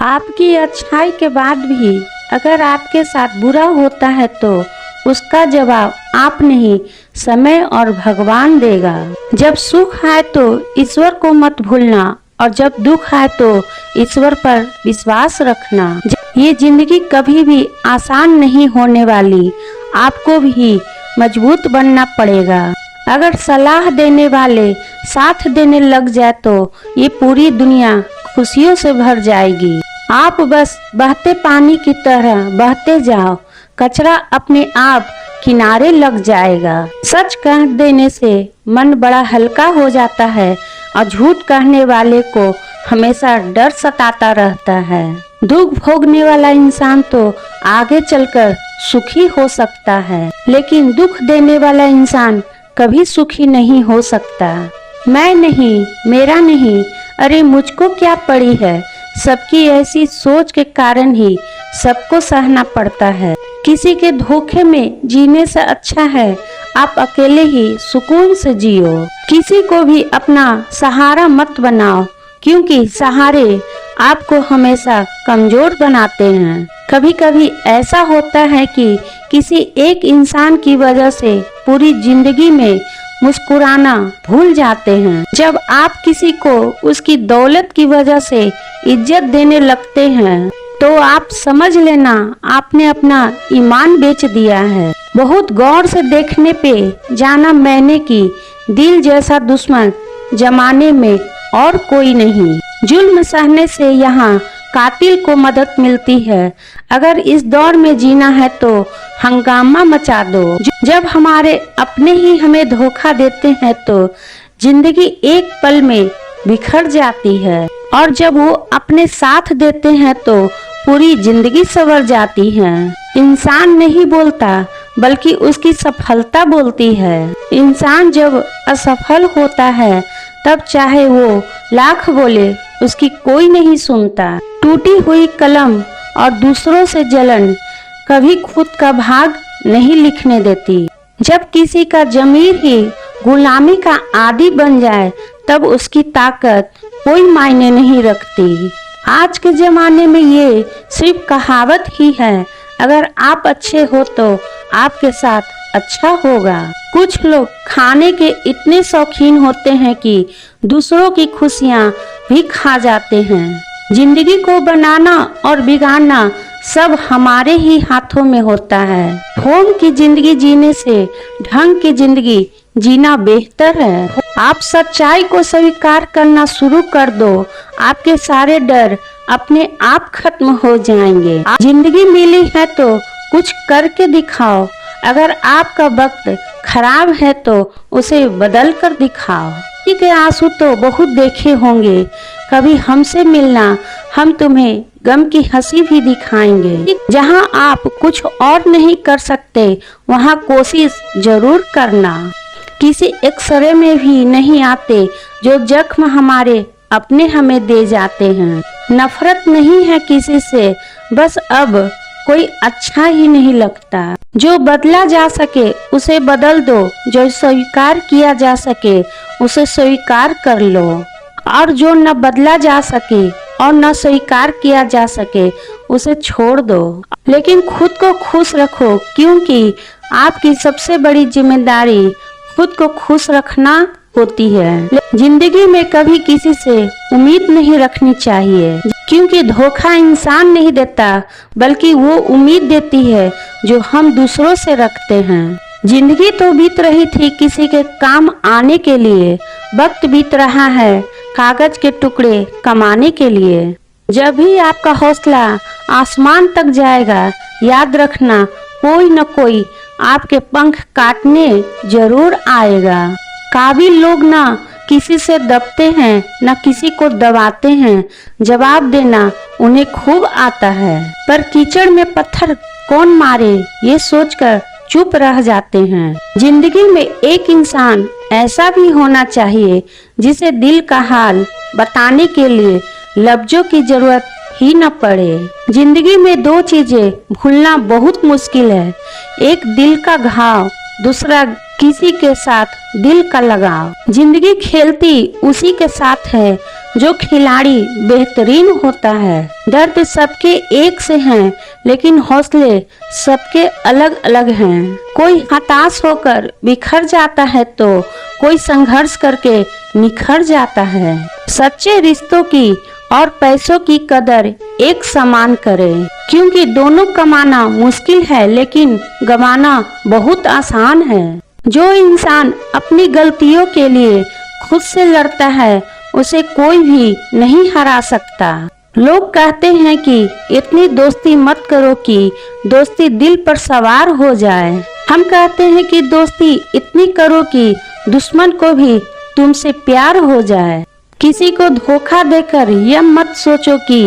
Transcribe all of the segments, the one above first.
आपकी अच्छाई के बाद भी अगर आपके साथ बुरा होता है तो उसका जवाब आप नहीं, समय और भगवान देगा। जब सुख आए तो ईश्वर को मत भूलना और जब दुख आए तो ईश्वर पर विश्वास रखना। ये जिंदगी कभी भी आसान नहीं होने वाली, आपको भी मजबूत बनना पड़ेगा। अगर सलाह देने वाले साथ देने लग जाए तो ये पूरी दुनिया खुशियों से भर जाएगी। आप बस बहते पानी की तरह बहते जाओ, कचरा अपने आप किनारे लग जाएगा। सच कह देने से मन बड़ा हल्का हो जाता है और झूठ कहने वाले को हमेशा डर सताता रहता है। दुख भोगने वाला इंसान तो आगे चलकर सुखी हो सकता है, लेकिन दुख देने वाला इंसान कभी सुखी नहीं हो सकता। मैं नहीं, मेरा नहीं, अरे मुझको क्या पड़ी है। सबकी ऐसी सोच के कारण ही सबको सहना पड़ता है। किसी के धोखे में जीने से अच्छा है आप अकेले ही सुकून से जियो। किसी को भी अपना सहारा मत बनाओ, क्योंकि सहारे आपको हमेशा कमजोर बनाते हैं। कभी कभी ऐसा होता है कि किसी एक इंसान की वजह से पूरी जिंदगी में मुस्कुराना भूल जाते हैं। जब आप किसी को उसकी दौलत की वजह से इज्जत देने लगते हैं तो आप समझ लेना आपने अपना ईमान बेच दिया है। बहुत गौर से देखने पे जाना मैंने कि दिल जैसा दुश्मन जमाने में और कोई नहीं। जुल्म सहने से यहाँ कातिल को मदद मिलती है। अगर इस दौर में जीना है तो हंगामा मचा दो। जब हमारे अपने ही हमें धोखा देते हैं तो जिंदगी एक पल में बिखर जाती है, और जब वो अपने साथ देते हैं तो पूरी जिंदगी संवर जाती है। इंसान नहीं बोलता बल्कि उसकी सफलता बोलती है। इंसान जब असफल होता है तब चाहे वो लाख बोले उसकी कोई नहीं सुनता। टूटी हुई कलम और दूसरों से जलन कभी खुद का भाग नहीं लिखने देती। जब किसी का जमीर ही गुलामी का आदी बन जाए तब उसकी ताकत कोई मायने नहीं रखती। आज के जमाने में ये सिर्फ कहावत ही है, अगर आप अच्छे हो तो आपके साथ अच्छा होगा। कुछ लोग खाने के इतने शौकीन होते हैं कि दूसरों की खुशियाँ भी खा जाते हैं। जिंदगी को बनाना और बिगाड़ना सब हमारे ही हाथों में होता है। ढोंग की जिंदगी जीने से ढंग की जिंदगी जीना बेहतर है। आप सच्चाई को स्वीकार करना शुरू कर दो, आपके सारे डर अपने आप खत्म हो जाएंगे। जिंदगी मिली है तो कुछ करके दिखाओ। अगर आपका वक्त खराब है तो उसे बदल कर दिखाओ। किसी के आंसू तो बहुत देखे होंगे, कभी हमसे मिलना, हम तुम्हें गम की हंसी भी दिखाएंगे। जहां आप कुछ और नहीं कर सकते वहां कोशिश जरूर करना। किसी एक्सरे में भी नहीं आते जो जख्म हमारे अपने हमें दे जाते हैं। नफरत नहीं है किसी से, बस अब कोई अच्छा ही नहीं लगता। जो बदला जा सके उसे बदल दो, जो स्वीकार किया जा सके उसे स्वीकार कर लो, और जो न बदला जा सके और न स्वीकार किया जा सके उसे छोड़ दो। लेकिन खुद को खुश रखो, क्योंकि आपकी सबसे बड़ी जिम्मेदारी खुद को खुश रखना होती है। जिंदगी में कभी किसी से उम्मीद नहीं रखनी चाहिए, क्योंकि धोखा इंसान नहीं देता बल्कि वो उम्मीद देती है जो हम दूसरों से रखते हैं। जिंदगी तो बीत रही थी किसी के काम आने के लिए, वक्त बीत रहा है कागज के टुकड़े कमाने के लिए। जब भी आपका हौसला आसमान तक जाएगा, याद रखना कोई न कोई आपके पंख काटने जरूर आएगा। काबिल लोग ना किसी से दबते हैं न किसी को दबाते हैं, जवाब देना उन्हें खूब आता है। पर कीचड़ में पत्थर कौन मारे ये सोचकर चुप रह जाते हैं। जिंदगी में एक इंसान ऐसा भी होना चाहिए जिसे दिल का हाल बताने के लिए लफ्जों की जरूरत ही न पड़े। जिंदगी में दो चीजें भूलना बहुत मुश्किल है, एक दिल का घाव, दूसरा किसी के साथ दिल का लगाव। जिंदगी खेलती उसी के साथ है जो खिलाड़ी बेहतरीन होता है। दर्द सबके एक से हैं, लेकिन हौसले सबके अलग अलग हैं। कोई हताश होकर बिखर जाता है तो कोई संघर्ष करके निखर जाता है। सच्चे रिश्तों की और पैसों की कदर एक समान करें, क्योंकि दोनों कमाना मुश्किल है लेकिन गंवाना बहुत आसान है। जो इंसान अपनी गलतियों के लिए खुद से लड़ता है उसे कोई भी नहीं हरा सकता। लोग कहते हैं कि इतनी दोस्ती मत करो कि दोस्ती दिल पर सवार हो जाए। हम कहते हैं कि दोस्ती इतनी करो कि दुश्मन को भी तुमसे प्यार हो जाए। किसी को धोखा देकर यह मत सोचो कि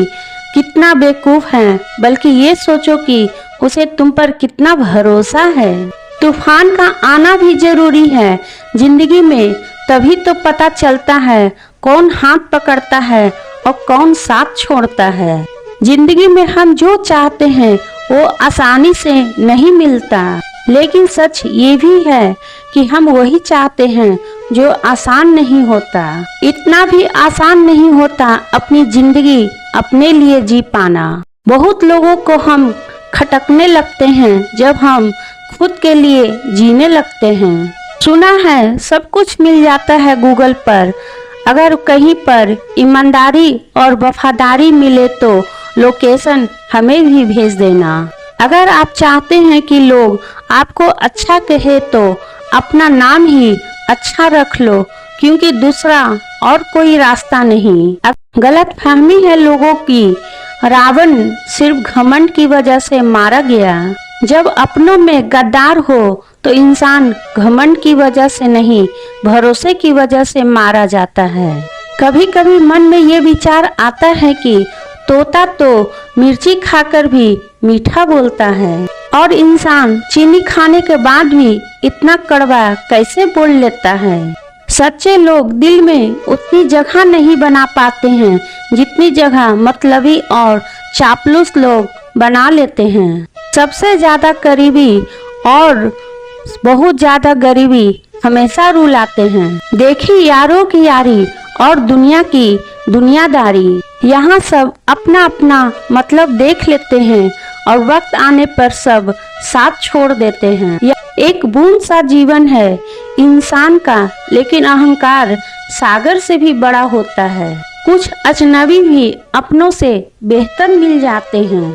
कितना बेवकूफ है, बल्कि ये सोचो कि उसे तुम पर कितना भरोसा है। तूफान का आना भी जरूरी है जिंदगी में, तभी तो पता चलता है कौन हाथ पकड़ता है और कौन साथ छोड़ता है। जिंदगी में हम जो चाहते हैं वो आसानी से नहीं मिलता, लेकिन सच ये भी है कि हम वही चाहते हैं जो आसान नहीं होता। इतना भी आसान नहीं होता अपनी जिंदगी अपने लिए जी पाना। बहुत लोगों को हम खटकने लगते हैं जब हम खुद के लिए जीने लगते हैं। सुना है सब कुछ मिल जाता है गूगल पर, अगर कहीं पर ईमानदारी और वफादारी मिले तो लोकेशन हमें भी भेज देना। अगर आप चाहते हैं कि लोग आपको अच्छा कहे तो अपना नाम ही अच्छा रख लो, क्योंकि दूसरा और कोई रास्ता नहीं। गलत फहमी है लोगों की, रावण सिर्फ घमंड की वजह से मारा गया। जब अपनों में गद्दार हो तो इंसान घमंड की वजह से नहीं, भरोसे की वजह से मारा जाता है। कभी कभी मन में ये विचार आता है कि तोता तो मिर्ची खाकर भी मीठा बोलता है, और इंसान चीनी खाने के बाद भी इतना कड़वा कैसे बोल लेता है। सच्चे लोग दिल में उतनी जगह नहीं बना पाते हैं जितनी जगह मतलबी और चापलूस लोग बना लेते हैं। सबसे ज्यादा करीबी और बहुत ज्यादा गरीबी हमेशा रुलाते हैं। देखी यारों की यारी और दुनिया की दुनियादारी, यहाँ सब अपना अपना मतलब देख लेते हैं और वक्त आने पर सब साथ छोड़ देते हैं। यह एक बूंद सा जीवन है इंसान का, लेकिन अहंकार सागर से भी बड़ा होता है। कुछ अजनबी भी अपनों से बेहतर मिल जाते हैं।